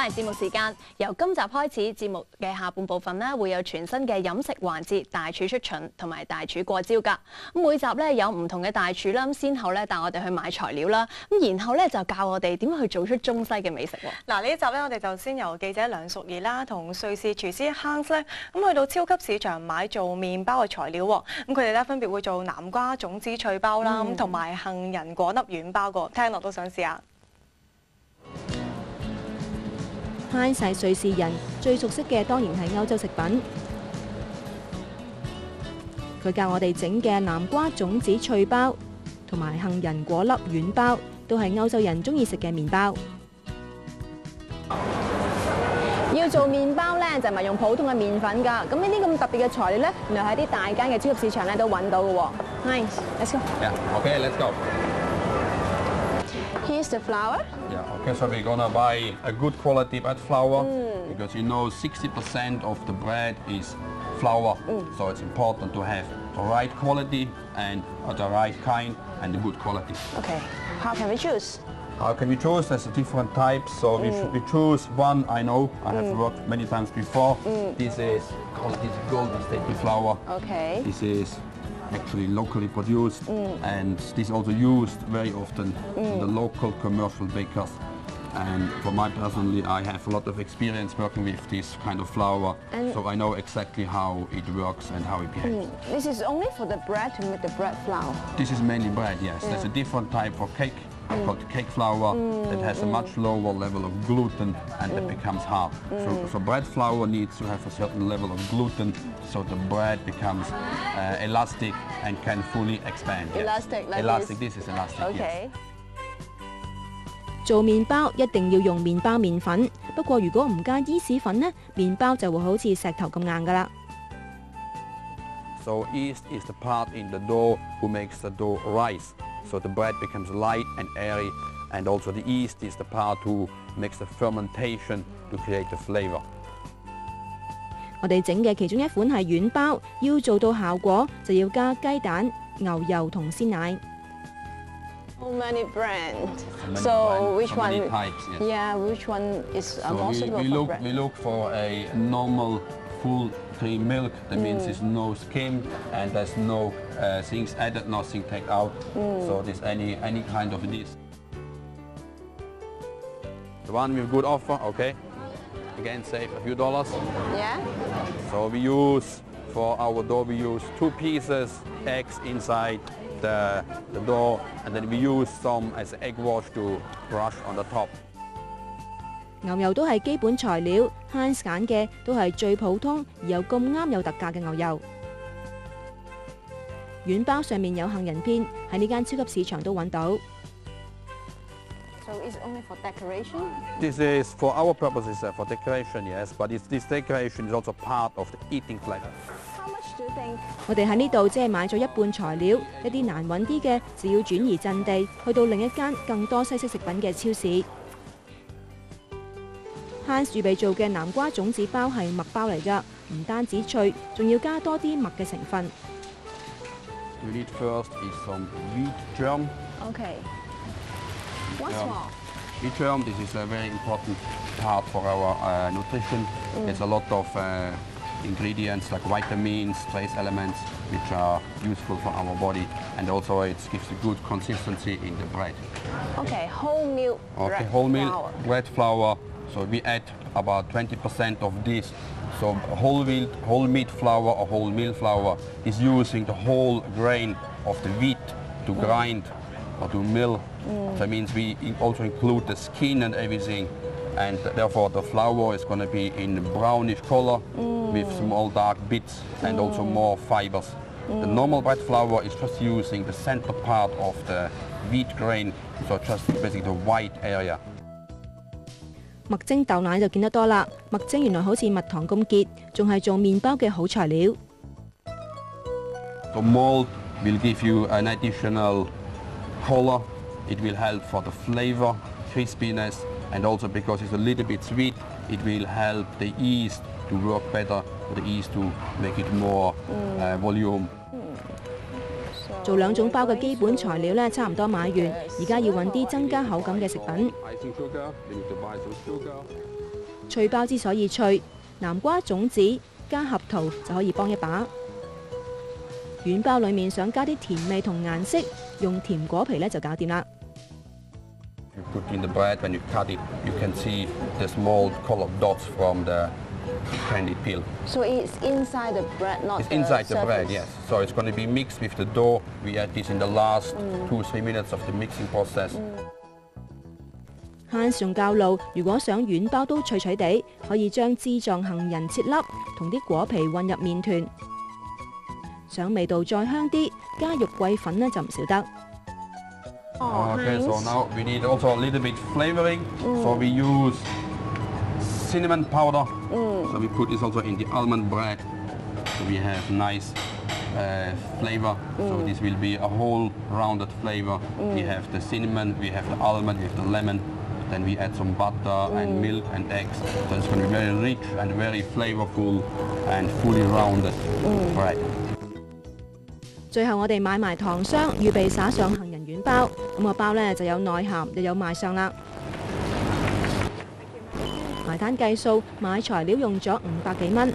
翻嚟節目時間，由今集開始，節目嘅下半部分呢會有全新嘅飲食環節，大廚出巡同埋大廚過招㗎。咁每集呢有唔同嘅大廚啦，先後咧帶我哋去買材料啦，咁然後咧就教我哋點樣去做出中西嘅美食喎。嗱呢一集咧，我哋就先由記者梁淑儀啦，同瑞士廚師 Hans 咧，咁去到超級市場買做麵包嘅材料喎。咁佢哋咧分別會做南瓜種子脆包啦，咁同埋杏仁果粒軟包個，聽落都想試下。Hans 係瑞士人，最熟悉嘅當然係歐洲食品。佢教我哋整嘅南瓜種子脆包同埋杏仁果粒軟包，都係歐洲人中意食嘅麵包。要做麵包咧，就唔係用普通嘅麵粉㗎。咁呢啲咁特別嘅材料咧，原來喺啲大間嘅超級市場咧都揾到嘅喎。Hans，let's go. Yeah. Okay, let's go. Here's the flour. Yeah. Okay, so we're gonna buy a good quality bread flour because 60% of the bread is flour, so it's important to have the right quality and the right kind and the good quality. Okay. How can we choose? How can we choose? There's different types, so we choose one. I know I have worked many times before. This is called golden staple flour. Okay. This is actually locally produced, and this is also used very often in the local commercial bakers. And for my personally, I have a lot of experience working with this kind of flour, so I know exactly how it works and how it behaves. This is only for the bread to make the bread flour. This is mainly bread, yes. There's a different type for cake called cake flour that has a much lower level of gluten and that becomes hard. So bread flour needs to have a certain level of gluten so the bread becomes elastic and can fully expand. Yes. Elastic, like elastic. This is elastic. Okay. Yes. 做麵包一定要用麵包麵粉，不過如果唔加伊士粉呢，麵包就會好似石頭咁硬㗎啦。So yeast is the part in the dough who makes the dough rise. So the bread becomes light and airy, and also the yeast is the part who makes the fermentation to create the flavor. 我哋整嘅其中一款係軟包，要做到效果就要加雞蛋、牛油同鮮奶。So many brands. Many So brands, which so one? many types, yes. Yeah, which one is more suitable we for look bread? we look for a normal full cream milk. That means there's no skim and there's no things added, nothing taken out. So there's any kind of this. The one with good offer, okay. Again, save a few dollars. Yeah. So we use for our dough, we use 2 pieces eggs inside the dough, and then we use some as egg wash to brush on the top. 牛油都係基本材料 ，Hans 揀嘅都係最普通而又咁啱有特價嘅牛油。軟包上面有杏仁片，喺呢間超級市場都揾到。So it's only for decoration? This is for our purposes for decoration, yes, but this decoration is also part of the eating pleasure. How much do you think? 我哋喺呢度只係買咗一半材料，一啲難揾啲嘅就要轉移陣地，去到另一間更多西式食品嘅超市。Hans 預備做嘅南瓜種子包係麥包嚟㗎，唔單止脆，仲要加多啲麥嘅成分。You need first is some wheat germ. Okay. What's Yeah. more? Wheat germ, this is a very important part for our nutrition. There's a lot of ingredients like vitamins, trace elements, which are useful for our body, and also it gives a good consistency in the bread. Okay, wholemeal Okay, bread wholemeal flour. bread flour. So we add about 20% of this. So whole meat flour or wholemeal flour is using the whole grain of the wheat to grind or to mill. That means we also include the skin and everything, and therefore the flour is going to be in brownish color with small dark bits and also more fibers. The normal bread flour is just using the center part of the wheat grain, so just basically the white area. 麥精豆奶就見得多啦，麥精原來好似蜜糖咁結，仲係做麵包嘅好材料。The malt will give you an additional color. It will help for the flavor, crispiness, and also because it's a little bit sweet, it will help the yeast to work better, the yeast to make it more volume. 做兩種包嘅基本材料咧，差唔多買完，而家要揾啲增加口感嘅食品。Icing sugar, we need to buy some sugar. 脆包之所以脆，南瓜種子加合桃就可以幫一把。軟包裡面想加啲甜味同顏色，用甜果皮咧就搞掂啦。You put in the bread, when you cut it, you can see the small colored dots from the candy peel. So it's inside the bread, not It's the inside the bread, surface. yes. So it's going to be mixed with the dough. We add this in the last 2-3 minutes of the mixing process. Hans 用教路，如果想軟包都脆脆地，可以將枝狀杏仁切粒，同啲果皮混入麵團。想味道再香啲，加肉桂粉呢就唔少得。Okay, so now we need also a little bit flavoring. So we use cinnamon powder. So we put this also in the almond bread. So we have nice flavor. So this will be a whole rounded flavor. We have the cinnamon, we have the almond, we have the lemon. Then we add some butter and milk and eggs. So it's going to be very rich and very flavorful and fully rounded bread. 最後我哋買埋糖霜，預備灑上杏仁軟包。咁個包呢就有內涵又有賣相啦。埋單計數，買材料用咗500幾蚊。